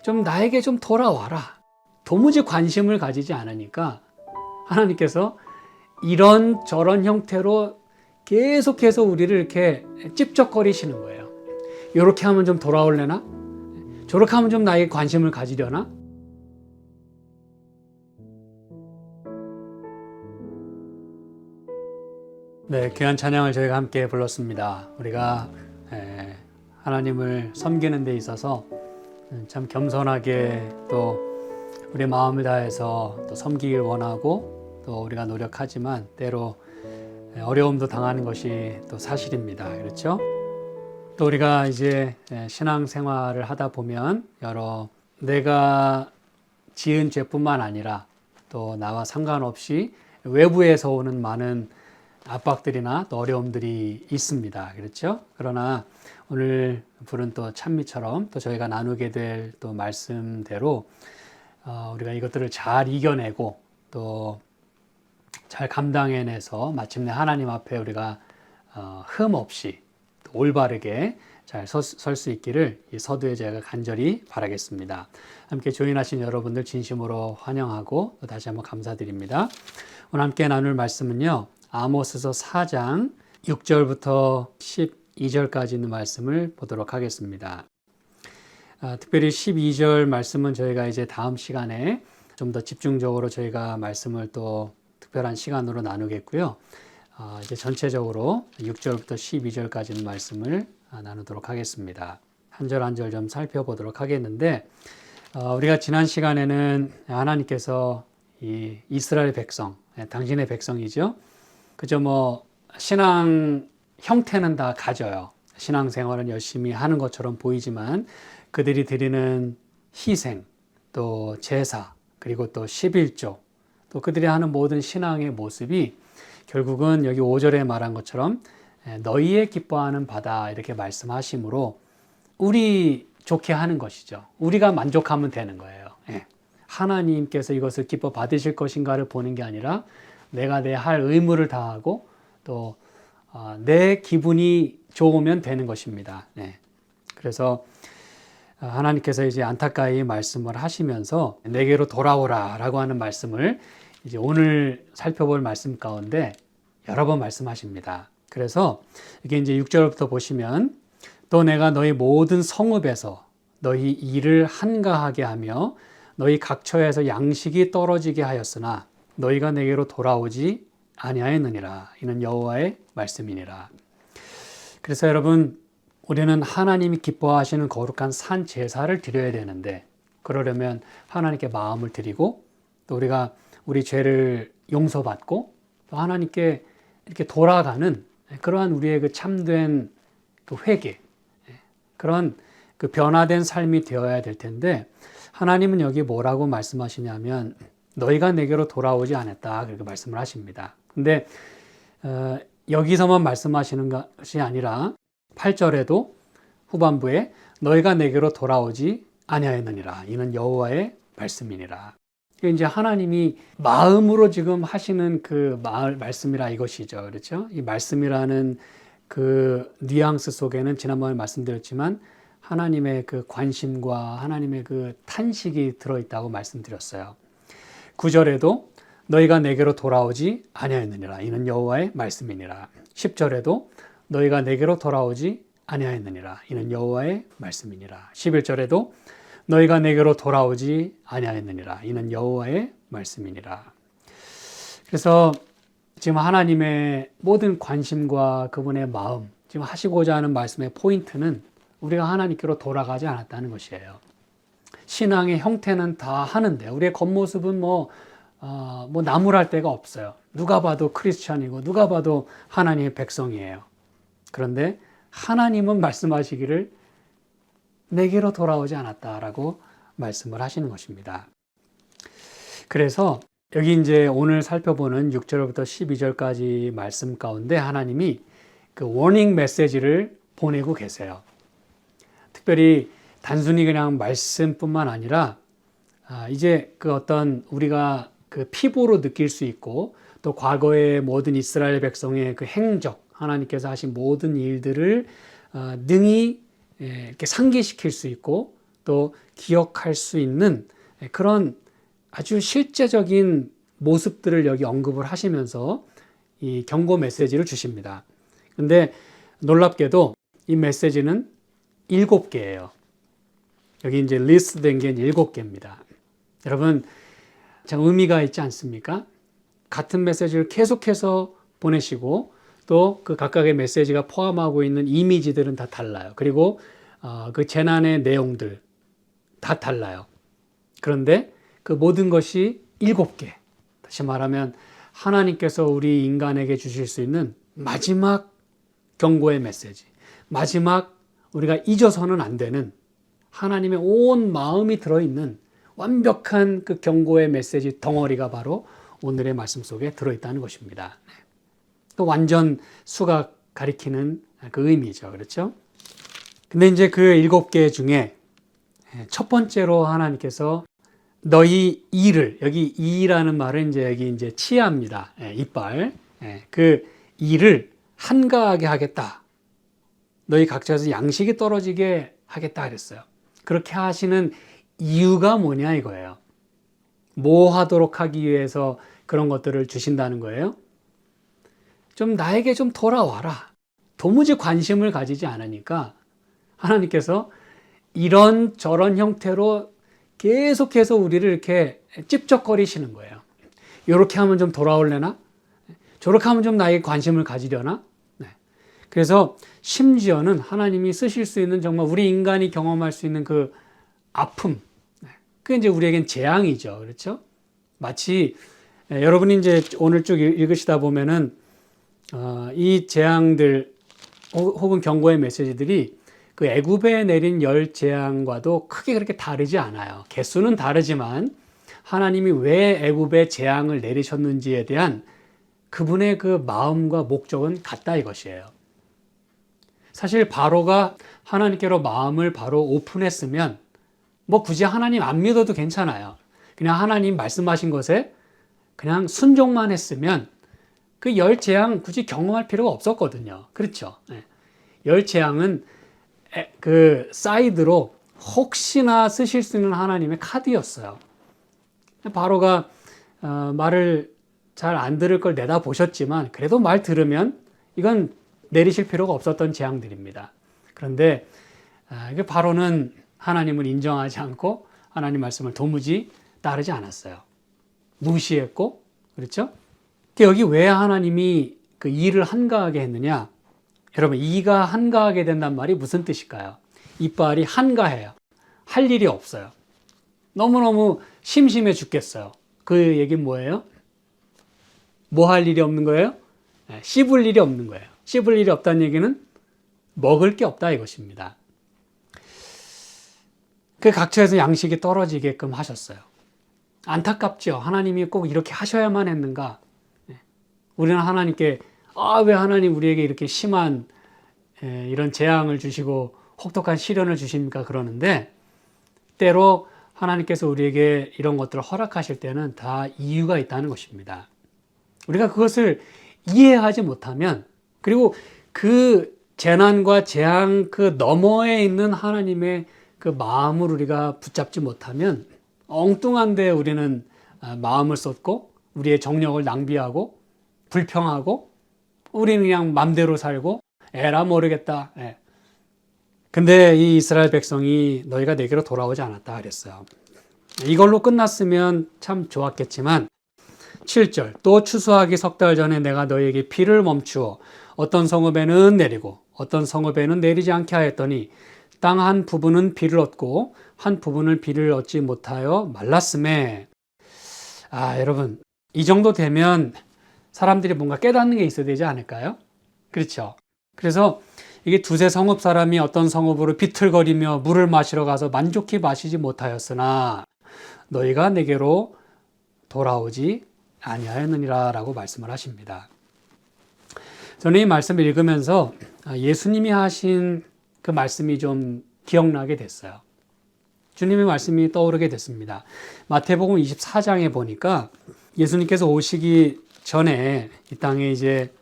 좀 나에게 좀 돌아와라. 도무지 관심을 가지지 않으니까 하나님께서 이런 저런 형태로 계속해서 우리를 이렇게 찝쩍거리시는 거예요. 이렇게 하면 좀 돌아올래나? 저렇게 하면 좀 나에게 관심을 가지려나? 네, 귀한 찬양을 저희가 함께 불렀습니다. 우리가 하나님을 섬기는 데 있어서 참 겸손하게 또 우리 마음을 다해서 또 섬기길 원하고 또 우리가 노력하지만 때로 어려움도 당하는 것이 또 사실입니다. 그렇죠? 또 우리가 이제 신앙생활을 하다 보면 여러 내가 지은 죄뿐만 아니라 또 나와 상관없이 외부에서 오는 많은 압박들이나 또 어려움들이 있습니다. 그렇죠? 그러나 오늘 부른 또 찬미처럼 또 저희가 나누게 될 또 말씀대로 우리가 이것들을 잘 이겨내고 또 잘 감당해내서 마침내 하나님 앞에 우리가 흠 없이 또 올바르게 잘 설 수 있기를 이 서두에 제가 간절히 바라겠습니다. 함께 조인하신 여러분들 진심으로 환영하고 또 다시 한번 감사드립니다. 오늘 함께 나눌 말씀은요. 아모스서 4장 6절부터 12절까지 있는 말씀을 보도록 하겠습니다. 특별히 12절 말씀은 저희가 이제 다음 시간에 좀 더 집중적으로 저희가 말씀을 또 특별한 시간으로 나누겠고요. 이제 전체적으로 6절부터 12절까지 있는 말씀을 나누도록 하겠습니다. 한 절 한 절 좀 살펴보도록 하겠는데 우리가 지난 시간에는 하나님께서 이 이스라엘 백성, 당신의 백성이죠. 그저 뭐 신앙 형태는 다 가져요. 신앙생활은 열심히 하는 것처럼 보이지만 그들이 드리는 희생, 또 제사, 그리고 또 11조, 또 그들이 하는 모든 신앙의 모습이 결국은 여기 5절에 말한 것처럼 너희의 기뻐하는 바다 이렇게 말씀하시므로 우리 좋게 하는 것이죠. 우리가 만족하면 되는 거예요. 하나님께서 이것을 기뻐 받으실 것인가를 보는 게 아니라 내가 내 할 의무를 다하고 또 내 기분이 좋으면 되는 것입니다. 그래서 하나님께서 이제 안타까이 말씀을 하시면서 내게로 돌아오라 라고 하는 말씀을 이제 오늘 살펴볼 말씀 가운데 여러 번 말씀하십니다. 그래서 이게 이제 6절부터 보시면 또 내가 너희 모든 성읍에서 너희 일을 한가하게 하며 너희 각처에서 양식이 떨어지게 하였으나 너희가 내게로 돌아오지 아니하였느니라. 이는 여호와의 말씀이니라. 그래서 여러분 우리는 하나님이 기뻐하시는 거룩한 산 제사를 드려야 되는데 그러려면 하나님께 마음을 드리고 또 우리가 우리 죄를 용서받고 또 하나님께 이렇게 돌아가는 그러한 우리의 그 참된 그 회개 그런 그 변화된 삶이 되어야 될 텐데 하나님은 여기 뭐라고 말씀하시냐면 너희가 내게로 돌아오지 않았다 그렇게 말씀을 하십니다. 근데 여기서만 말씀하시는 것이 아니라 8절에도 후반부에 너희가 내게로 돌아오지 아니하였느니라. 이는 여호와의 말씀이니라. 이제 하나님이 마음으로 지금 하시는 그 말씀이라 이것이죠. 그렇죠? 이 말씀이라는 그 뉘앙스 속에는 지난번에 말씀드렸지만 하나님의 그 관심과 하나님의 그 탄식이 들어있다고 말씀드렸어요. 9절에도 너희가 내게로 돌아오지 아니하였느니라. 이는 여호와의 말씀이니라. 10절에도 너희가 내게로 돌아오지 아니하였느니라. 이는 여호와의 말씀이니라. 11절에도 너희가 내게로 돌아오지 아니하였느니라. 이는 여호와의 말씀이니라. 그래서 지금 하나님의 모든 관심과 그분의 마음, 지금 하시고자 하는 말씀의 포인트는 우리가 하나님께로 돌아가지 않았다는 것이에요. 신앙의 형태는 다 하는데 우리의 겉모습은 뭐 나무랄 데가 없어요. 누가 봐도 크리스찬이고 누가 봐도 하나님의 백성이에요. 그런데 하나님은 말씀하시기를 내게로 돌아오지 않았다라고 말씀을 하시는 것입니다. 그래서 여기 이제 오늘 살펴보는 6절부터 12절까지 말씀 가운데 하나님이 그 워닝 메시지를 보내고 계세요. 특별히 단순히 그냥 말씀뿐만 아니라 이제 그 어떤 우리가 그 피부로 느낄 수 있고 또 과거의 모든 이스라엘 백성의 그 행적 하나님께서 하신 모든 일들을 능히 이렇게 상기시킬 수 있고 또 기억할 수 있는 그런 아주 실제적인 모습들을 여기 언급을 하시면서 이 경고 메시지를 주십니다. 근데 놀랍게도 이 메시지는 7개예요. 여기 이제 리스트된 게 7개입니다. 여러분, 참 의미가 있지 않습니까? 같은 메시지를 계속해서 보내시고 또 그 각각의 메시지가 포함하고 있는 이미지들은 다 달라요. 그리고 그 재난의 내용들 다 달라요. 그런데 그 모든 것이 7개. 다시 말하면 하나님께서 우리 인간에게 주실 수 있는 마지막 경고의 메시지, 마지막 우리가 잊어서는 안 되는 하나님의 온 마음이 들어있는 완벽한 그 경고의 메시지 덩어리가 바로 오늘의 말씀 속에 들어있다는 것입니다. 또 완전 수가 가리키는 그 의미죠. 그렇죠? 근데 이제 그 7개 중에 첫 번째로 하나님께서 너희 이를, 여기 이라는 말은 여기 이제 치아입니다. 이빨. 그 이를 한가하게 하겠다. 너희 각자에서 양식이 떨어지게 하겠다 그랬어요. 그렇게 하시는 이유가 뭐냐 이거예요. 뭐 하도록 하기 위해서 그런 것들을 주신다는 거예요? 좀 나에게 좀 돌아와라. 도무지 관심을 가지지 않으니까 하나님께서 이런 저런 형태로 계속해서 우리를 이렇게 찝쩍거리시는 거예요. 이렇게 하면 좀 돌아올래나? 저렇게 하면 좀 나에게 관심을 가지려나? 그래서 심지어는 하나님이 쓰실 수 있는 정말 우리 인간이 경험할 수 있는 그 아픔, 그게 이제 우리에겐 재앙이죠. 그렇죠? 마치 여러분이 이제 오늘 쭉 읽으시다 보면은 이 재앙들 혹은 경고의 메시지들이 그 애굽에 내린 10재앙과도 크게 그렇게 다르지 않아요. 개수는 다르지만 하나님이 왜 애굽에 재앙을 내리셨는지에 대한 그분의 그 마음과 목적은 같다 이것이에요. 사실 바로가 하나님께로 마음을 바로 오픈했으면 뭐 굳이 하나님 안 믿어도 괜찮아요. 그냥 하나님 말씀하신 것에 그냥 순종만 했으면 그 10재앙 굳이 경험할 필요가 없었거든요. 그렇죠? 10재앙은 그 사이드로 혹시나 쓰실 수 있는 하나님의 카드였어요. 바로가 말을 잘 안 들을 걸 내다보셨지만 그래도 말 들으면 이건 내리실 필요가 없었던 재앙들입니다. 그런데 바로는 하나님을 인정하지 않고 하나님 말씀을 도무지 따르지 않았어요. 무시했고, 그렇죠? 여기 왜 하나님이 그 이를 한가하게 했느냐? 여러분, 이가 한가하게 된단 말이 무슨 뜻일까요? 이빨이 한가해요. 할 일이 없어요. 너무너무 심심해 죽겠어요. 그 얘기는 뭐예요? 뭐 할 일이 없는 거예요? 씹을 일이 없는 거예요. 씹을 일이 없다는 얘기는 먹을 게 없다 이것입니다. 그 각처에서 양식이 떨어지게끔 하셨어요. 안타깝죠. 하나님이 꼭 이렇게 하셔야만 했는가? 우리는 하나님께 왜 하나님 우리에게 이렇게 심한 이런 재앙을 주시고 혹독한 시련을 주십니까? 그러는데 때로 하나님께서 우리에게 이런 것들을 허락하실 때는 다 이유가 있다는 것입니다. 우리가 그것을 이해하지 못하면 그리고 그 재난과 재앙 그 너머에 있는 하나님의 그 마음을 우리가 붙잡지 못하면 엉뚱한 데 우리는 마음을 쏟고 우리의 정력을 낭비하고 불평하고 우리는 그냥 맘대로 살고 에라 모르겠다. 근데 이 이스라엘 백성이 너희가 내게로 돌아오지 않았다 그랬어요. 이걸로 끝났으면 참 좋았겠지만 7절 또 추수하기 석 달 전에 내가 너희에게 비를 멈추어 어떤 성읍에는 내리고 어떤 성읍에는 내리지 않게 하였더니 땅 한 부분은 비를 얻고 한 부분을 비를 얻지 못하여 말랐음에 여러분 이 정도 되면 사람들이 뭔가 깨닫는 게 있어야 되지 않을까요? 그렇죠. 그래서 이게 두세 성읍 사람이 어떤 성읍으로 비틀거리며 물을 마시러 가서 만족히 마시지 못하였으나 너희가 내게로 돌아오지 아니하였느니라 라고 말씀을 하십니다. 저는 이 말씀을 읽으면서 예수님이 하신 그 말씀이 좀 기억나게 됐어요. 주님의 말씀이 떠오르게 됐습니다. 마태복음 24장에 보니까 예수님께서 오시기 전에 이 땅에 이제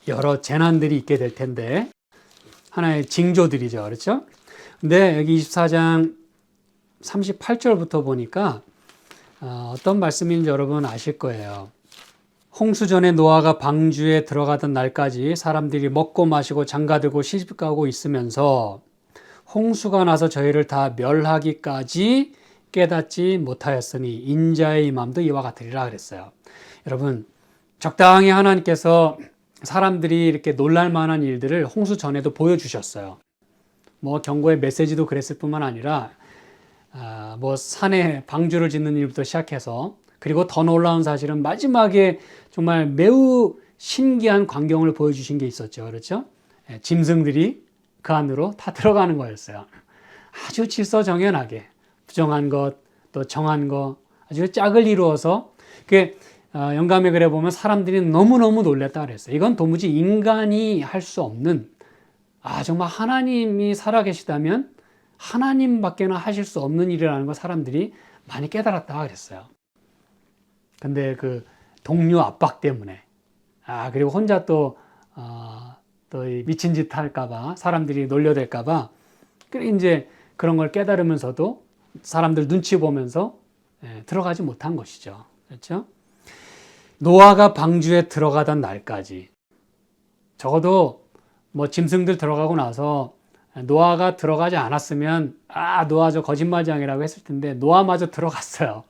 여러 재난들이 있게 될 텐데 하나의 징조들이죠. 그렇죠? 근데 여기 24장 38절부터 보니까 어떤 말씀인지 여러분 아실 거예요. 홍수 전에 노아가 방주에 들어가던 날까지 사람들이 먹고 마시고 장가들고 시집가고 있으면서 홍수가 나서 저희를 다 멸하기까지 깨닫지 못하였으니 인자의 임함도 이와 같으리라 그랬어요. 여러분, 적당히 하나님께서 사람들이 이렇게 놀랄 만한 일들을 홍수 전에도 보여주셨어요. 뭐 경고의 메시지도 그랬을 뿐만 아니라 뭐 산에 방주를 짓는 일부터 시작해서, 그리고 더 놀라운 사실은 마지막에 정말 매우 신기한 광경을 보여주신 게 있었죠. 그렇죠? 짐승들이 그 안으로 다 들어가는 거였어요. 아주 질서정연하게 부정한 것, 또 정한 것, 아주 짝을 이루어서, 그게 영감의 글에 보면 사람들이 너무너무 놀랬다 그랬어요. 이건 도무지 인간이 할 수 없는, 정말 하나님이 살아계시다면 하나님밖에는 하실 수 없는 일이라는 거 사람들이 많이 깨달았다 그랬어요. 근데 그 동료 압박 때문에, 그리고 혼자 또 미친 짓 할까봐, 사람들이 놀려댈까봐, 이제 그런 걸 깨달으면서도 사람들 눈치 보면서 들어가지 못한 것이죠. 그렇죠? 노아가 방주에 들어가던 날까지, 적어도 뭐 짐승들 들어가고 나서 노아가 들어가지 않았으면 노아 저 거짓말장이라고 했을 텐데 노아마저 들어갔어요.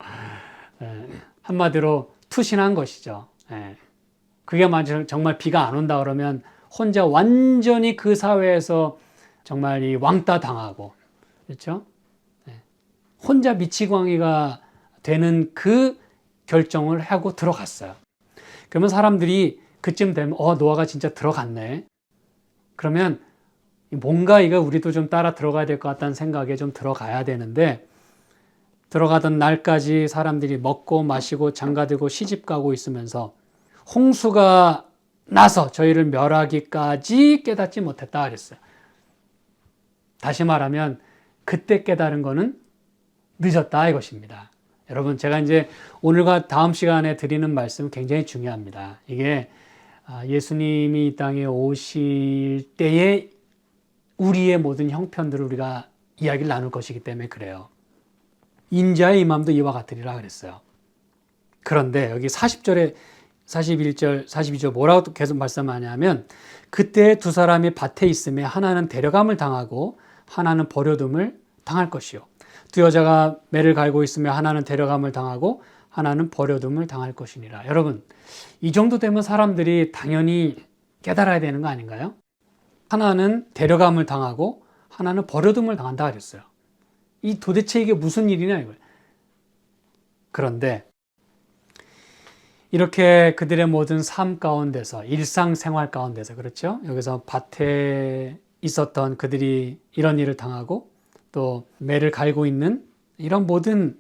한마디로 투신한 것이죠. 그게 정말 비가 안 온다 그러면 혼자 완전히 그 사회에서 정말 이 왕따 당하고, 그렇죠? 혼자 미치광이가 되는 그 결정을 하고 들어갔어요. 그러면 사람들이 그쯤 되면 노아가 진짜 들어갔네. 그러면 뭔가 이거 우리도 좀 따라 들어가야 될 것 같다는 생각에 좀 들어가야 되는데, 들어가던 날까지 사람들이 먹고 마시고 장가들고 시집가고 있으면서 홍수가 나서 저희를 멸하기까지 깨닫지 못했다 그랬어요. 다시 말하면 그때 깨달은 거는 늦었다 이것입니다. 여러분, 제가 이제 오늘과 다음 시간에 드리는 말씀 굉장히 중요합니다. 이게 예수님이 이 땅에 오실 때의 우리의 모든 형편들을 우리가 이야기를 나눌 것이기 때문에 그래요. 인자의 임함도 이와 같으리라 그랬어요. 그런데 여기 40절에 41절, 42절 뭐라고 계속 말씀하냐면, 그때 두 사람이 밭에 있음에 하나는 데려감을 당하고 하나는 버려둠을 당할 것이요. 두 여자가 매를 갈고 있으며 하나는 데려감을 당하고 하나는 버려둠을 당할 것이니라. 여러분, 이 정도 되면 사람들이 당연히 깨달아야 되는 거 아닌가요? 하나는 데려감을 당하고 하나는 버려둠을 당한다 그랬어요. 이 도대체 이게 무슨 일이냐 이거예요. 그런데 이렇게 그들의 모든 삶 가운데서, 일상생활 가운데서, 그렇죠? 여기서 밭에 있었던 그들이 이런 일을 당하고 또 매를 갈고 있는 이런 모든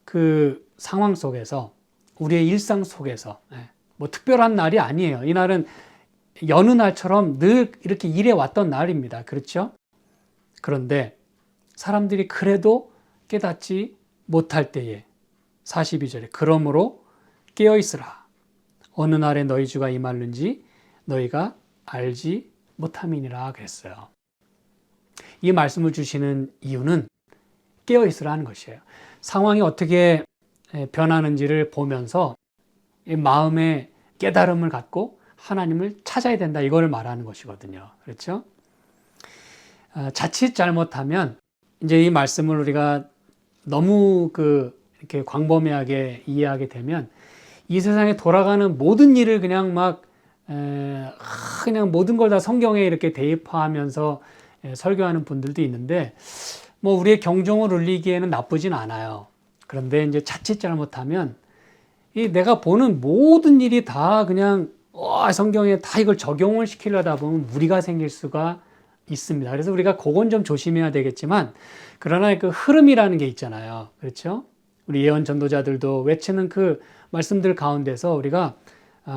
그 상황 속에서, 우리의 일상 속에서, 뭐 특별한 날이 아니에요. 이 날은 여느 날처럼 늘 이렇게 일해 왔던 날입니다. 그렇죠? 그런데 사람들이 그래도 깨닫지 못할 때에 42절에 그러므로 깨어있으라. 어느 날에 너희 주가 임하는지 너희가 알지 못함이니라 그랬어요. 이 말씀을 주시는 이유는 깨어있으라는 것이에요. 상황이 어떻게 변하는지를 보면서 마음의 깨달음을 갖고 하나님을 찾아야 된다, 이걸 말하는 것이거든요. 그렇죠? 자칫 잘못하면 이제 이 말씀을 우리가 너무 이렇게 광범위하게 이해하게 되면 이 세상에 돌아가는 모든 일을 그냥 그냥 모든 걸 다 성경에 이렇게 대입하면서 설교하는 분들도 있는데, 뭐 우리의 경종을 울리기에는 나쁘진 않아요. 그런데 이제 자칫 잘못하면 이 내가 보는 모든 일이 다 그냥 성경에 다 이걸 적용을 시키려다 보면 무리가 생길 수가 있습니다. 그래서 우리가 그건 좀 조심해야 되겠지만, 그러나 그 흐름이라는 게 있잖아요. 그렇죠? 우리 예언 전도자들도 외치는 그 말씀들 가운데서 우리가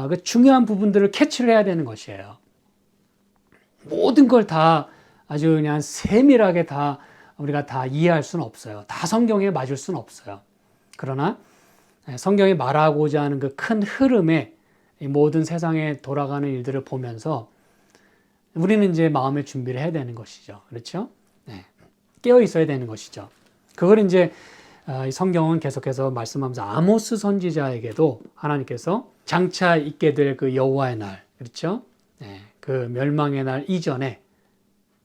그 중요한 부분들을 캐치를 해야 되는 것이에요. 모든 걸 다 아주 그냥 세밀하게 다 우리가 다 이해할 수는 없어요. 다 성경에 맞을 수는 없어요. 그러나 성경이 말하고자 하는 그 큰 흐름에 이 모든 세상에 돌아가는 일들을 보면서 우리는 이제 마음의 준비를 해야 되는 것이죠. 그렇죠? 깨어 있어야 되는 것이죠. 그걸 이제 이 성경은 계속해서 말씀하면서 아모스 선지자에게도 하나님께서 장차 있게 될 그 여호와의 날, 그렇죠? 네, 그 멸망의 날 이전에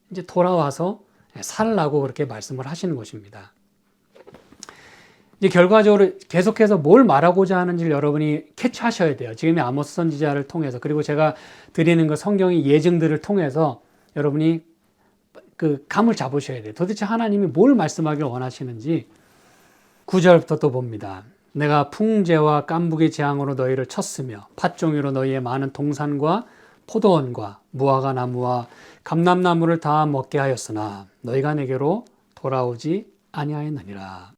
이제 돌아와서 살라고 그렇게 말씀을 하시는 것입니다. 이제 결과적으로 계속해서 뭘 말하고자 하는지를 여러분이 캐치하셔야 돼요. 지금 아모스 선지자를 통해서, 그리고 제가 드리는 그 성경의 예증들을 통해서 여러분이 그 감을 잡으셔야 돼요. 도대체 하나님이 뭘 말씀하길 원하시는지. 9절부터 또 봅니다. 내가 풍제와 깐부기 재앙으로 너희를 쳤으며 팥종이로 너희의 많은 동산과 포도원과 무화과 나무와 감람나무를 다 먹게 하였으나 너희가 내게로 돌아오지 아니하였느니라.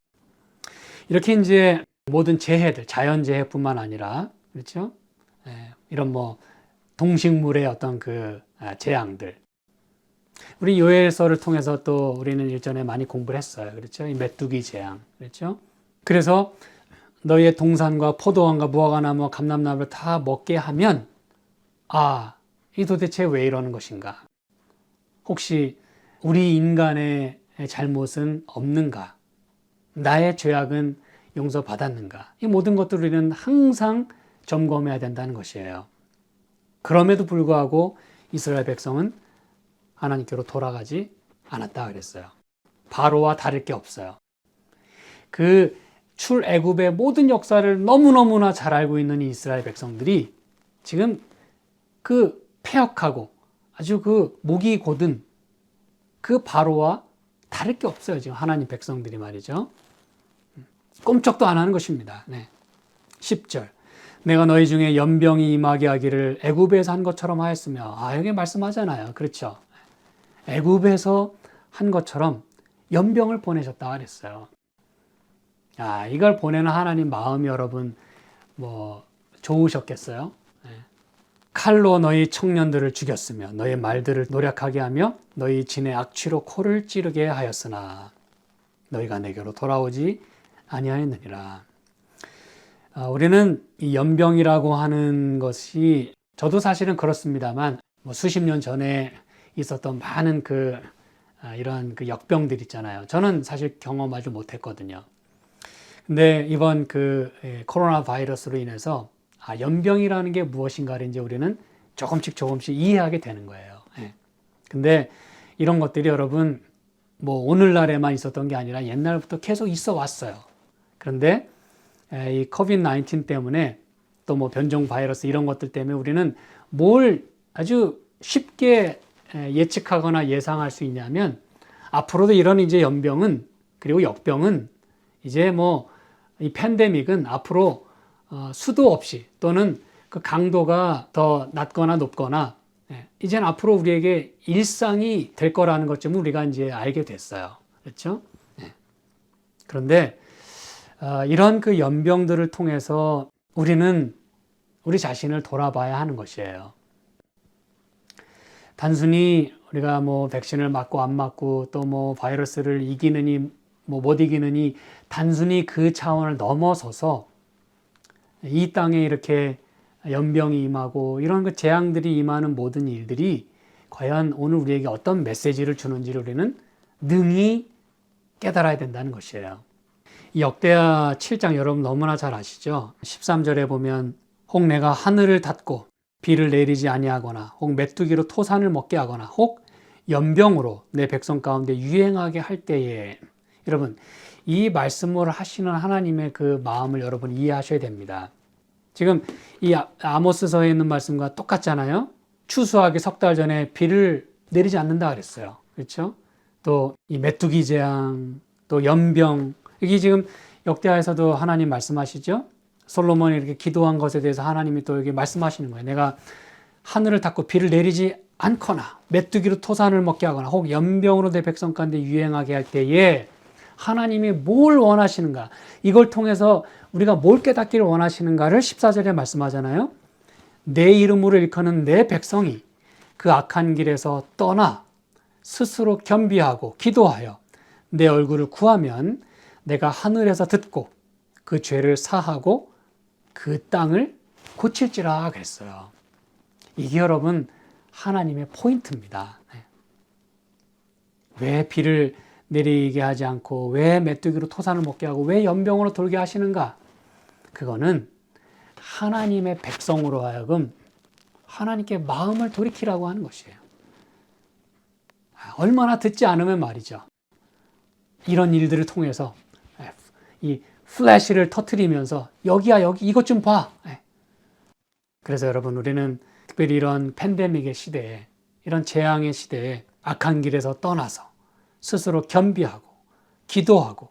이렇게 이제 모든 재해들, 자연재해뿐만 아니라, 그렇죠? 이런 뭐 동식물의 어떤 그 재앙들. 우리 요엘서를 통해서 또 우리는 일전에 많이 공부를 했어요. 그렇죠? 이 메뚜기 재앙. 그렇죠? 그래서 너희의 동산과 포도원과 무화과나무와 감람나무를 다 먹게 하면, 이 도대체 왜 이러는 것인가? 혹시 우리 인간의 잘못은 없는가? 나의 죄악은 용서받았는가? 이 모든 것들을 우리는 항상 점검해야 된다는 것이에요. 그럼에도 불구하고 이스라엘 백성은 하나님께로 돌아가지 않았다 그랬어요. 바로와 다를 게 없어요. 그 출애굽의 모든 역사를 너무너무나 잘 알고 있는 이 이스라엘 백성들이 지금 그 패역하고 아주 그 목이 곧은 그 바로와 다를 게 없어요. 지금 하나님 백성들이 말이죠. 꼼짝도 안 하는 것입니다. 네. 10절. 내가 너희 중에 연병이 임하게 하기를 애굽에서 한 것처럼 하였으며, 여기 말씀하잖아요. 그렇죠. 애굽에서 한 것처럼 연병을 보내셨다 그랬어요. 이걸 보내는 하나님 마음이 여러분 뭐 좋으셨겠어요? 칼로 너희 청년들을 죽였으며 너희 말들을 노력하게 하며 너희 진의 악취로 코를 찌르게 하였으나 너희가 내게로 돌아오지 아니하였느니라. 우리는 이 연병이라고 하는 것이, 저도 사실은 그렇습니다만 뭐 수십 년 전에 있었던 많은 이런 그 역병들 있잖아요. 저는 사실 경험하지 못했거든요. 근데 이번 코로나 바이러스로 인해서 연병이라는 게 무엇인가를 이제 우리는 조금씩 이해하게 되는 거예요. 근데 이런 것들이 여러분 뭐 오늘날에만 있었던 게 아니라 옛날부터 계속 있어 왔어요. 그런데 이 코비드-19 때문에 또 뭐 변종 바이러스 이런 것들 때문에 우리는 뭘 아주 쉽게 예측하거나 예상할 수 있냐면, 앞으로도 이런 이제 연병은, 그리고 역병은, 이제 뭐 이 팬데믹은 앞으로 수도 없이, 또는 그 강도가 더 낮거나 높거나, 이제는 앞으로 우리에게 일상이 될 거라는 것쯤 우리가 이제 알게 됐어요. 그렇죠? 그런데 이런 그 연병들을 통해서 우리는 우리 자신을 돌아봐야 하는 것이에요. 단순히 우리가 뭐 백신을 맞고 안 맞고 또 뭐 바이러스를 이기느니 뭐 못 이기느니, 단순히 그 차원을 넘어서서 이 땅에 이렇게 연병이 임하고 이런 그 재앙들이 임하는 모든 일들이 과연 오늘 우리에게 어떤 메시지를 주는지를 우리는 능히 깨달아야 된다는 것이에요. 이 역대하 7장 여러분 너무나 잘 아시죠? 13절에 보면 혹 내가 하늘을 닫고 비를 내리지 아니하거나 혹 메뚜기로 토산을 먹게 하거나 혹 연병으로 내 백성 가운데 유행하게 할 때에, 여러분 이 말씀을 하시는 하나님의 그 마음을 여러분 이해하셔야 됩니다. 지금 이 아모스서에 있는 말씀과 똑같잖아요. 추수하기 석 달 전에 비를 내리지 않는다 그랬어요. 그렇죠? 또 이 메뚜기 재앙, 또 연병, 이게 지금 역대하에서도 하나님 말씀하시죠. 솔로몬이 이렇게 기도한 것에 대해서 하나님이 또 여기 말씀하시는 거예요. 내가 하늘을 닫고 비를 내리지 않거나 메뚜기로 토산을 먹게 하거나 혹 연병으로 내 백성 가운데 유행하게 할 때에 하나님이 뭘 원하시는가, 이걸 통해서 우리가 뭘 깨닫기를 원하시는가를 14절에 말씀하잖아요. 내 이름으로 일컫는 내 백성이 그 악한 길에서 떠나 스스로 겸비하고 기도하여 내 얼굴을 구하면 내가 하늘에서 듣고 그 죄를 사하고 그 땅을 고칠지라 그랬어요. 이게 여러분 하나님의 포인트입니다. 왜 비를 내리게 하지 않고 왜 메뚜기로 토산을 먹게 하고 왜 연병으로 돌게 하시는가? 그거는 하나님의 백성으로 하여금 하나님께 마음을 돌이키라고 하는 것이에요. 얼마나 듣지 않으면 말이죠. 이런 일들을 통해서 이 플래시를 터뜨리면서 여기야 여기 이것 좀 봐. 그래서 여러분 우리는 특별히 이런 팬데믹의 시대에 이런 재앙의 시대에 악한 길에서 떠나서 스스로 겸비하고 기도하고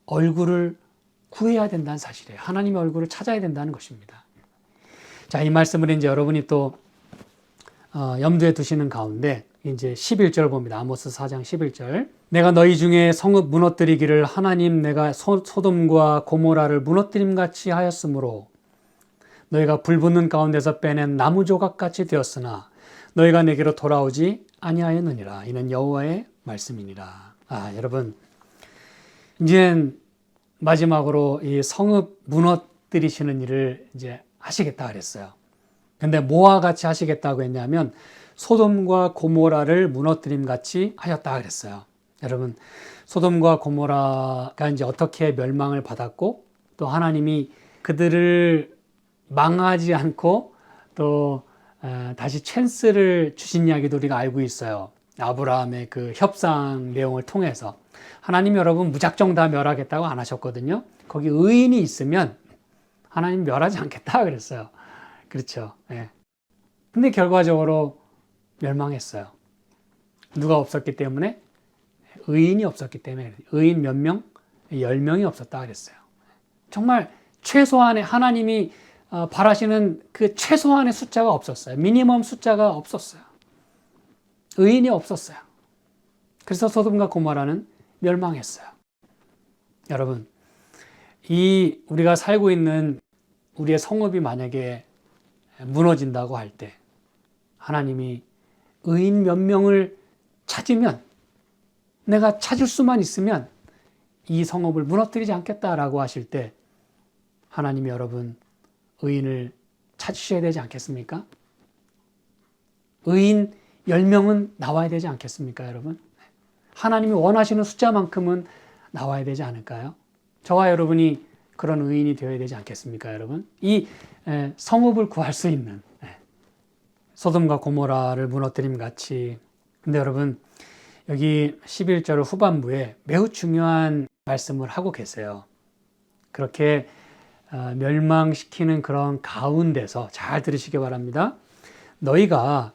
얼굴을 구해야 된다는 사실이에요. 하나님의 얼굴을 찾아야 된다는 것입니다. 자, 이 말씀을 이제 여러분이 또 염두에 두시는 가운데 이제 11절 봅니다. 아모스 4장 11절. 내가 너희 중에 성읍 무너뜨리기를 하나님 내가 소돔과 고모라를 무너뜨림같이 하였으므로 너희가 불붙는 가운데서 빼낸 나무 조각같이 되었으나 너희가 내게로 돌아오지 아니하였느니라. 이는 여호와의 말씀이니라. 여러분 이제 마지막으로 이 성읍 무너뜨리시는 일을 이제 하시겠다 그랬어요. 근데 뭐와 같이 하시겠다고 했냐면 소돔과 고모라를 무너뜨림 같이 하였다 그랬어요. 여러분 소돔과 고모라가 이제 어떻게 멸망을 받았고 또 하나님이 그들을 망하지 않고 또 다시 찬스를 주신 이야기도 우리가 알고 있어요. 아브라함의 그 협상 내용을 통해서 하나님 여러분 무작정 다 멸하겠다고 안 하셨거든요. 거기 의인이 있으면 하나님 멸하지 않겠다 그랬어요. 그렇죠. 근데 결과적으로 멸망했어요. 누가 없었기 때문에? 의인이 없었기 때문에. 의인 몇 명? 10명이 없었다 그랬어요. 정말 최소한의 하나님이 바라시는 그 최소한의 숫자가 없었어요. 미니멈 숫자가 없었어요. 의인이 없었어요. 그래서 소돔과 고모라는 멸망했어요. 여러분, 이 우리가 살고 있는 우리의 성읍이 만약에 무너진다고 할 때 하나님이 의인 몇 명을 찾으면 내가 찾을 수만 있으면 이 성읍을 무너뜨리지 않겠다라고 하실 때 하나님이 여러분 의인을 찾으셔야 되지 않겠습니까? 의인 10명은 나와야 되지 않겠습니까, 여러분? 하나님이 원하시는 숫자만큼은 나와야 되지 않을까요? 저와 여러분이 그런 의인이 되어야 되지 않겠습니까, 여러분? 이 성읍을 구할 수 있는 소돔과 고모라를 무너뜨림 같이. 근데 여러분 여기 11절 후반부에 매우 중요한 말씀을 하고 계세요. 그렇게 멸망시키는 그런 가운데서 잘 들으시기 바랍니다. 너희가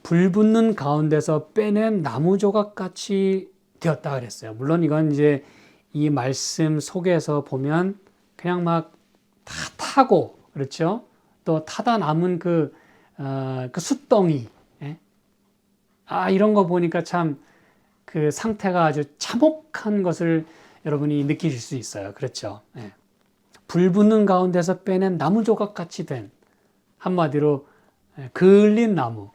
불붙는 가운데서 빼낸 나무 조각같이 되었다 그랬어요. 물론 이건 이제 이 말씀 속에서 보면 그냥 막 다 타고 그렇죠. 또 타다 남은 그 숯덩이, 이런 거 보니까 참 그 상태가 아주 참혹한 것을 여러분이 느끼실 수 있어요. 그렇죠. 불붙는 가운데서 빼낸 나무 조각같이 된, 한마디로 그을린 나무,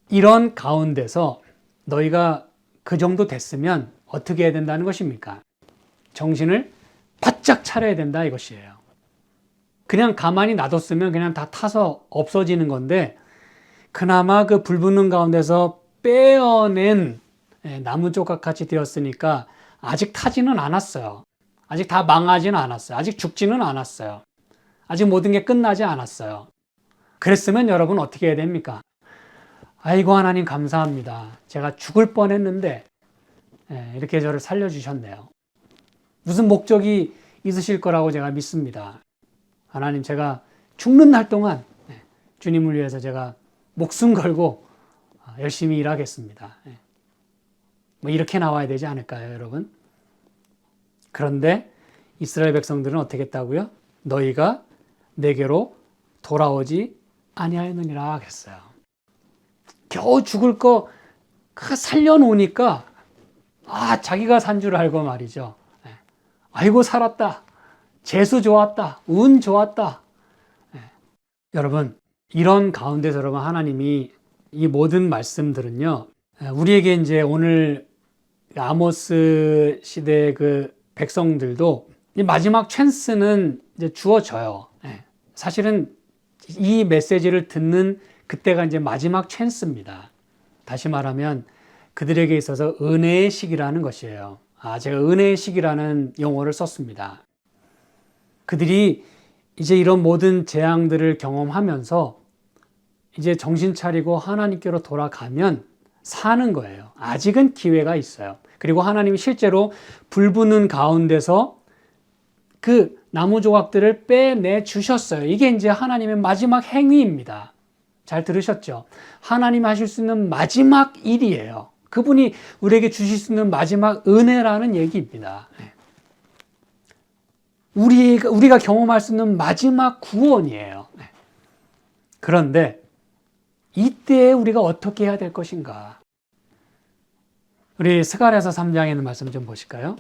이런 가운데서 너희가 그 정도 됐으면 어떻게 해야 된다는 것입니까? 정신을 바짝 차려야 된다 이것이에요. 그냥 가만히 놔뒀으면 그냥 다 타서 없어지는 건데 그나마 그 불붙는 가운데서 빼어낸 나무 조각같이 되었으니까 아직 타지는 않았어요. 아직 다 망하지는 않았어요. 아직 죽지는 않았어요. 아직 모든 게 끝나지 않았어요. 그랬으면 여러분 어떻게 해야 됩니까? 아이고 하나님 감사합니다. 제가 죽을 뻔했는데 이렇게 저를 살려주셨네요. 무슨 목적이 있으실 거라고 제가 믿습니다. 하나님 제가 죽는 날 동안 주님을 위해서 제가 목숨 걸고 열심히 일하겠습니다. 뭐 이렇게 나와야 되지 않을까요, 여러분? 그런데 이스라엘 백성들은 어떻게 했다고요? 너희가 내게로 돌아오지 아니하였느니라 그랬어요. 겨우 죽을 거 살려놓으니까 자기가 산 줄 알고 말이죠. 아이고 살았다. 재수 좋았다. 운 좋았다. 여러분 이런 가운데서 여러분 하나님이 이 모든 말씀들은요 우리에게 이제 오늘 아모스 시대의 그 백성들도 이 마지막 찬스는 이제 주어져요. 사실은 이 메시지를 듣는 그때가 이제 마지막 찬스입니다. 다시 말하면 그들에게 있어서 은혜의 시기라는 것이에요. 제가 은혜의 시기라는 용어를 썼습니다. 그들이 이제 이런 모든 재앙들을 경험하면서 이제 정신 차리고 하나님께로 돌아가면 사는 거예요. 아직은 기회가 있어요. 그리고 하나님이 실제로 불 붙는 가운데서 그 나무 조각들을 빼내 주셨어요. 이게 이제 하나님의 마지막 행위입니다. 잘 들으셨죠? 하나님 하실 수 있는 마지막 일이에요. 그분이 우리에게 주실 수 있는 마지막 은혜라는 얘기입니다. 우리가 경험할 수 있는 마지막 구원이에요. 그런데 이때 우리가 어떻게 해야 될 것인가? 우리 스가랴서 3장에 있는 말씀 좀 보실까요?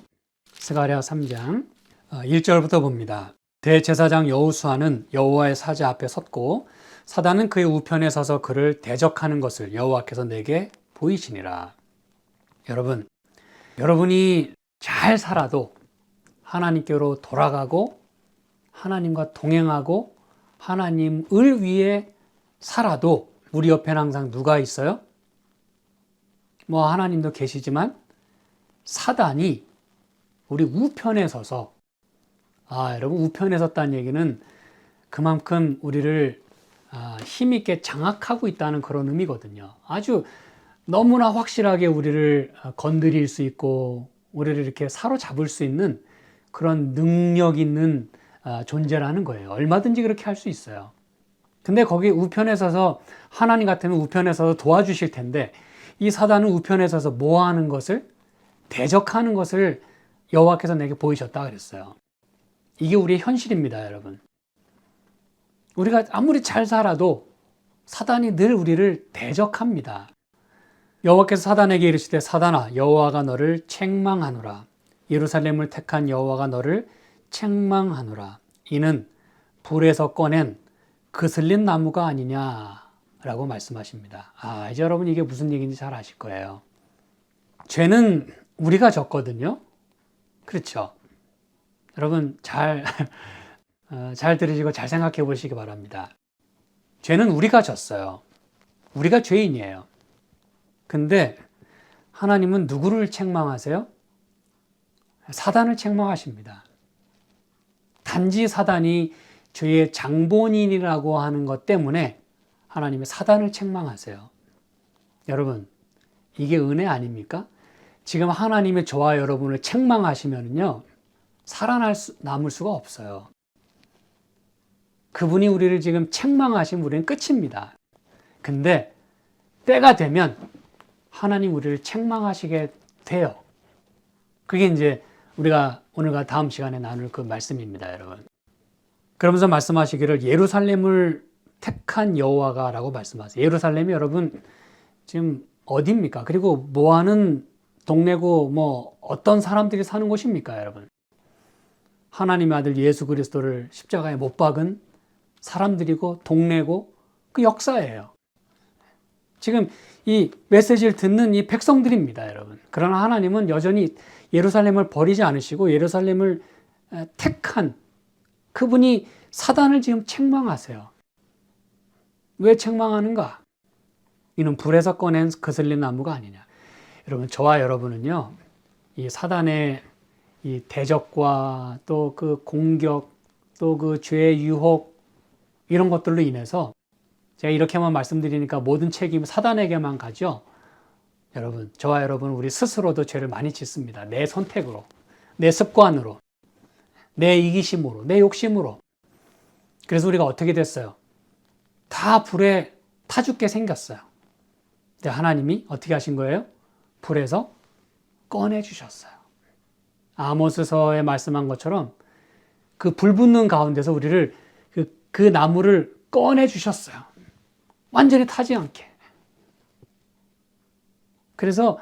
스가랴 3장 1절부터 봅니다. 대제사장 여호수아는 여호와의 사자 앞에 섰고 사단은 그의 우편에 서서 그를 대적하는 것을 여호와께서 내게 보이시니라. 여러분이 잘 살아도 하나님께로 돌아가고 하나님과 동행하고 하나님을 위해 살아도 우리 옆에는 항상 누가 있어요? 하나님도 계시지만 사단이 우리 우편에 서서 여러분 우편에 섰다는 얘기는 그만큼 우리를 힘있게 장악하고 있다는 그런 의미거든요. 아주 너무나 확실하게 우리를 건드릴 수 있고 우리를 이렇게 사로잡을 수 있는 그런 능력 있는 존재라는 거예요. 얼마든지 그렇게 할 수 있어요. 근데 거기 우편에 서서 하나님 같으면 우편에 서서 도와주실 텐데 이 사단은 우편에 서서 뭐 하는 것을 대적하는 것을 여호와께서 내게 보이셨다 그랬어요. 이게 우리의 현실입니다, 여러분. 우리가 아무리 잘 살아도 사단이 늘 우리를 대적합니다. 여호와께서 사단에게 이르시되 사단아 여호와가 너를 책망하노라. 예루살렘을 택한 여호와가 너를 책망하노라. 이는 불에서 꺼낸 그슬린 나무가 아니냐라고 말씀하십니다. 이제 여러분 이게 무슨 얘기인지 잘 아실 거예요. 죄는 우리가 졌거든요. 그렇죠? 여러분 잘 들으시고 잘 생각해 보시기 바랍니다. 죄는 우리가 졌어요. 우리가 죄인이에요. 근데 하나님은 누구를 책망하세요? 사단을 책망하십니다. 단지 사단이 죄의 장본인이라고 하는 것 때문에 하나님의 사단을 책망하세요. 여러분, 이게 은혜 아닙니까? 지금 하나님의 저와 여러분을 책망하시면요, 살아남을 수가 없어요. 그분이 우리를 지금 책망하시면 우리는 끝입니다. 근데 때가 되면 하나님 우리를 책망하시게 돼요. 그게 이제 우리가 오늘과 다음 시간에 나눌 그 말씀입니다, 여러분. 그러면서 말씀하시기를 예루살렘을 택한 여호와가 라고 말씀하세요. 예루살렘이 여러분 지금 어디입니까? 그리고 뭐 하는 동네고 어떤 사람들이 사는 곳입니까, 여러분? 하나님의 아들 예수 그리스도를 십자가에 못 박은 사람들이고 동네고 그 역사예요. 지금 이 메시지를 듣는 이 백성들입니다, 여러분. 그러나 하나님은 여전히 예루살렘을 버리지 않으시고 예루살렘을 택한 그분이 사단을 지금 책망하세요. 왜 책망하는가? 이는 불에서 꺼낸 거슬린 나무가 아니냐. 여러분, 저와 여러분은요, 이 사단의 이 대적과 또 그 공격, 또 그 죄의 유혹, 이런 것들로 인해서 제가 이렇게만 말씀드리니까 모든 책임은 사단에게만 가죠. 여러분, 저와 여러분, 우리 스스로도 죄를 많이 짓습니다. 내 선택으로, 내 습관으로, 내 이기심으로, 내 욕심으로. 그래서 우리가 어떻게 됐어요? 다 불에 타 죽게 생겼어요. 근데 하나님이 어떻게 하신 거예요? 불에서 꺼내주셨어요. 아모스서에 말씀한 것처럼 그 불 붙는 가운데서 우리를 그 나무를 꺼내주셨어요. 완전히 타지 않게. 그래서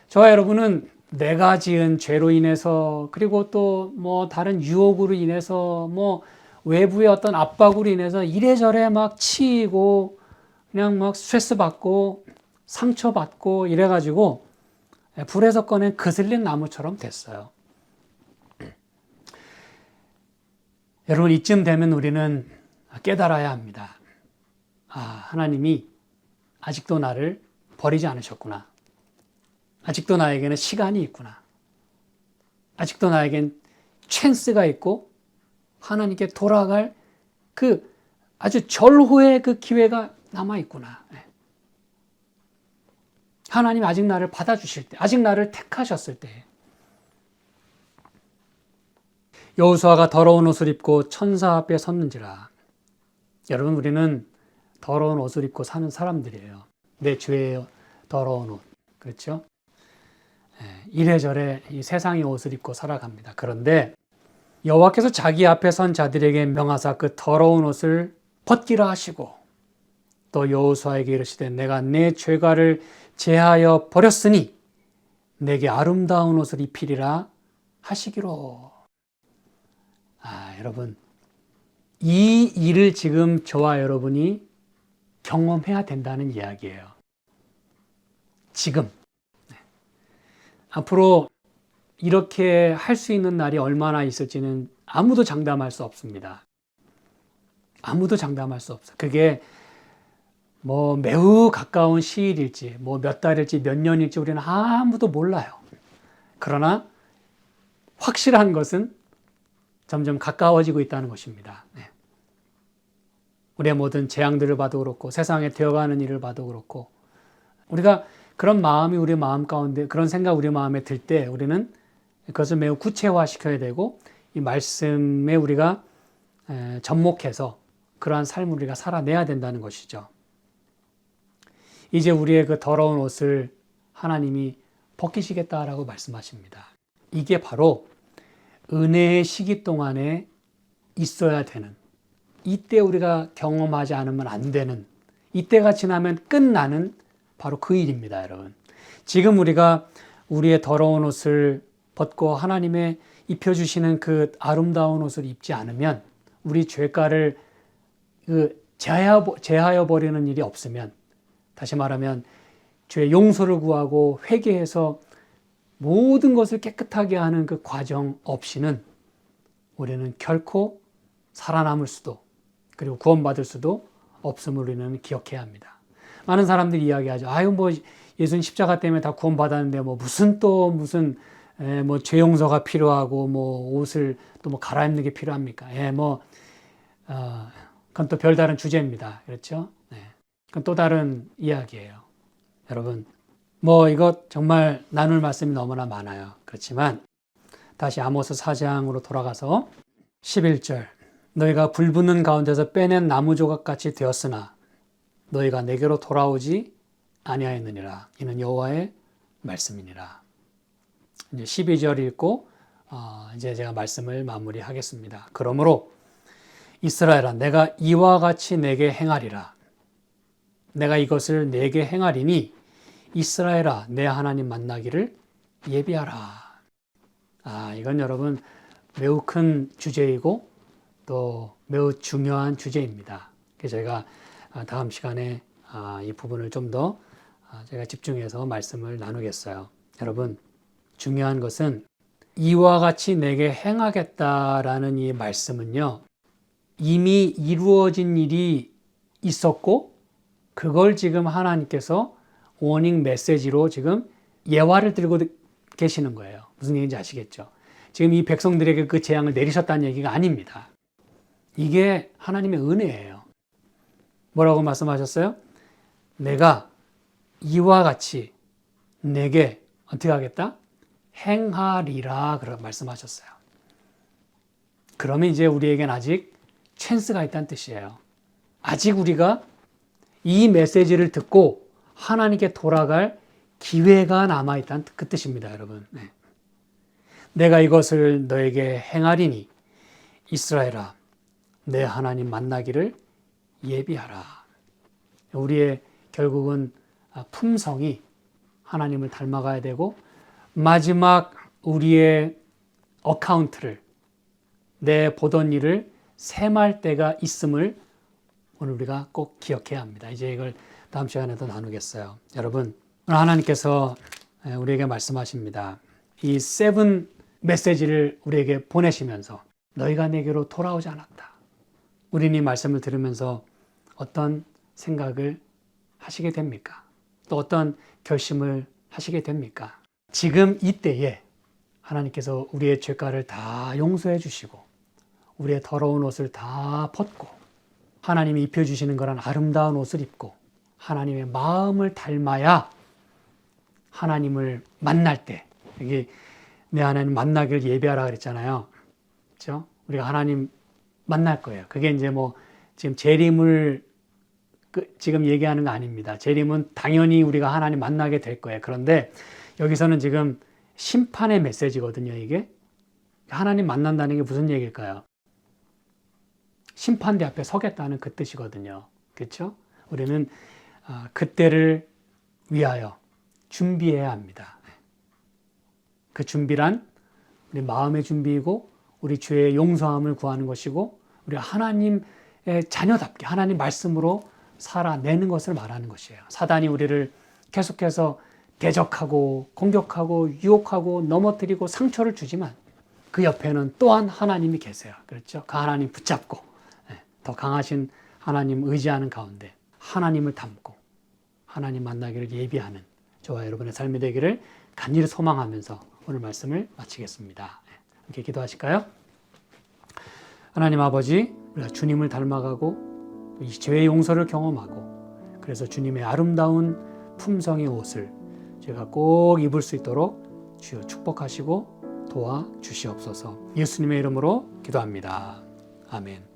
저와 여러분은 내가 지은 죄로 인해서 그리고 또 다른 유혹으로 인해서 외부의 어떤 압박으로 인해서 이래저래 막 치이고 그냥 막 스트레스 받고 상처 받고 이래가지고 불에서 꺼낸 거슬린 나무처럼 됐어요. 여러분, 이쯤 되면 우리는 깨달아야 합니다. 하나님이 아직도 나를 버리지 않으셨구나. 아직도 나에게는 시간이 있구나. 아직도 나에겐 찬스가 있고 하나님께 돌아갈 그 아주 절호의 그 기회가 남아 있구나. 하나님 아직 나를 받아주실 때, 아직 나를 택하셨을 때. 여호수아가 더러운 옷을 입고 천사 앞에 섰는지라. 여러분, 우리는 더러운 옷을 입고 사는 사람들이에요. 내 죄의 더러운 옷. 그렇죠? 이래저래 이 세상의 옷을 입고 살아갑니다. 그런데 여호와께서 자기 앞에 선 자들에게 명하사 그 더러운 옷을 벗기라 하시고 또 여호수아에게 이르시되 내가 내 죄가를 제하여 버렸으니 내게 아름다운 옷을 입히리라 하시기로. 여러분, 이 일을 지금 저와 여러분이 경험해야 된다는 이야기예요. 지금. 앞으로 이렇게 할 수 있는 날이 얼마나 있을지는 아무도 장담할 수 없습니다. 아무도 장담할 수 없어요. 그게 뭐 매우 가까운 시일일지, 뭐 몇 달일지, 몇 년일지 우리는 아무도 몰라요. 그러나 확실한 것은 점점 가까워지고 있다는 것입니다. 우리의 모든 재앙들을 봐도 그렇고 세상에 되어가는 일을 봐도 그렇고 우리가 그런 마음이 우리 마음 가운데, 그런 생각 우리 마음에 들 때 우리는 그것을 매우 구체화시켜야 되고 이 말씀에 우리가 접목해서 그러한 삶을 우리가 살아내야 된다는 것이죠. 이제 우리의 그 더러운 옷을 하나님이 벗기시겠다라고 말씀하십니다. 이게 바로 은혜의 시기 동안에 있어야 되는, 이때 우리가 경험하지 않으면 안 되는, 이때가 지나면 끝나는 바로 그 일입니다, 여러분. 지금 우리가 우리의 더러운 옷을 벗고 하나님의 입혀주시는 그 아름다운 옷을 입지 않으면, 우리 죄가를 제하여 버리는 일이 없으면, 다시 말하면 죄의 용서를 구하고 회개해서 모든 것을 깨끗하게 하는 그 과정 없이는 우리는 결코 살아남을 수도, 그리고 구원받을 수도 없음을 우리는 기억해야 합니다. 많은 사람들이 이야기하죠. 뭐 예수님 십자가 때문에 다 구원받았는데 무슨 죄 용서가 필요하고 옷을 또 갈아입는 게 필요합니까? 그건 또 별다른 주제입니다. 그렇죠? 그건 또 다른 이야기예요. 여러분, 이것 정말 나눌 말씀이 너무나 많아요. 그렇지만 다시 아모스 4장으로 돌아가서 11절, 너희가 불붙는 가운데서 빼낸 나무 조각같이 되었으나 너희가 내게로 돌아오지 아니하였느니라. 이는 여호와의 말씀이니라. 이제 12절 읽고 이제 제가 말씀을 마무리하겠습니다. 그러므로 이스라엘아, 내가 이와 같이 내게 행하리라. 내가 이것을 내게 행하리니 이스라엘아, 내 하나님 만나기를 예비하라. 이건 여러분 매우 큰 주제이고 또 매우 중요한 주제입니다. 그래서 저희가 다음 시간에 이 부분을 좀 더 제가 집중해서 말씀을 나누겠어요. 여러분, 중요한 것은 이와 같이 내게 행하겠다라는 이 말씀은요, 이미 이루어진 일이 있었고 그걸 지금 하나님께서 워닝 메시지로 지금 예화를 들고 계시는 거예요. 무슨 얘기인지 아시겠죠? 지금 이 백성들에게 그 재앙을 내리셨다는 얘기가 아닙니다. 이게 하나님의 은혜예요. 뭐라고 말씀하셨어요? 내가 이와 같이 내게 어떻게 하겠다? 행하리라 그렇게 말씀하셨어요. 그러면 이제 우리에겐 아직 찬스가 있다는 뜻이에요. 아직 우리가 이 메시지를 듣고 하나님께 돌아갈 기회가 남아있다는 그 뜻입니다, 여러분. 내가 이것을 너에게 행하리니 이스라엘아, 내 하나님 만나기를 예비하라. 우리의 결국은 품성이 하나님을 닮아가야 되고 마지막 우리의 어카운트를, 내 보던 일을 셈할 때가 있음을 오늘 우리가 꼭 기억해야 합니다. 이제 이걸 다음 시간에도 나누겠어요. 여러분, 오늘 하나님께서 우리에게 말씀하십니다. 이 세븐 메시지를 우리에게 보내시면서 너희가 내게로 돌아오지 않았다. 우리는 이 말씀을 들으면서 어떤 생각을 하시게 됩니까? 또 어떤 결심을 하시게 됩니까? 지금 이때에 하나님께서 우리의 죄가를 다 용서해 주시고 우리의 더러운 옷을 다 벗고 하나님이 입혀주시는 그런 아름다운 옷을 입고 하나님의 마음을 닮아야 하나님을 만날 때, 여기 내 하나님 만나기를 예비하라 그랬잖아요. 그렇죠? 우리가 하나님 만날 거예요. 그게 이제 뭐 지금 재림을 지금 얘기하는 거 아닙니다. 재림은 당연히 우리가 하나님 만나게 될 거예요. 그런데 여기서는 지금 심판의 메시지거든요. 이게 하나님 만난다는 게 무슨 얘기일까요? 심판대 앞에 서겠다는 그 뜻이거든요. 그렇죠? 우리는 그때를 위하여 준비해야 합니다. 그 준비란 우리 마음의 준비이고 우리 죄의 용서함을 구하는 것이고 우리 하나님의 자녀답게 하나님 말씀으로 살아내는 것을 말하는 것이에요. 사단이 우리를 계속해서 대적하고 공격하고 유혹하고 넘어뜨리고 상처를 주지만 그 옆에는 또한 하나님이 계세요. 그렇죠? 그 하나님 붙잡고 더 강하신 하나님 의지하는 가운데 하나님을 닮고 하나님 만나기를 예비하는 저와 여러분의 삶이 되기를 간절히 소망하면서 오늘 말씀을 마치겠습니다. 함께 기도하실까요? 하나님 아버지, 우리가 주님을 닮아가고 이 죄의 용서를 경험하고 그래서 주님의 아름다운 품성의 옷을 제가 꼭 입을 수 있도록 주여 축복하시고 도와 주시옵소서. 예수님의 이름으로 기도합니다. 아멘.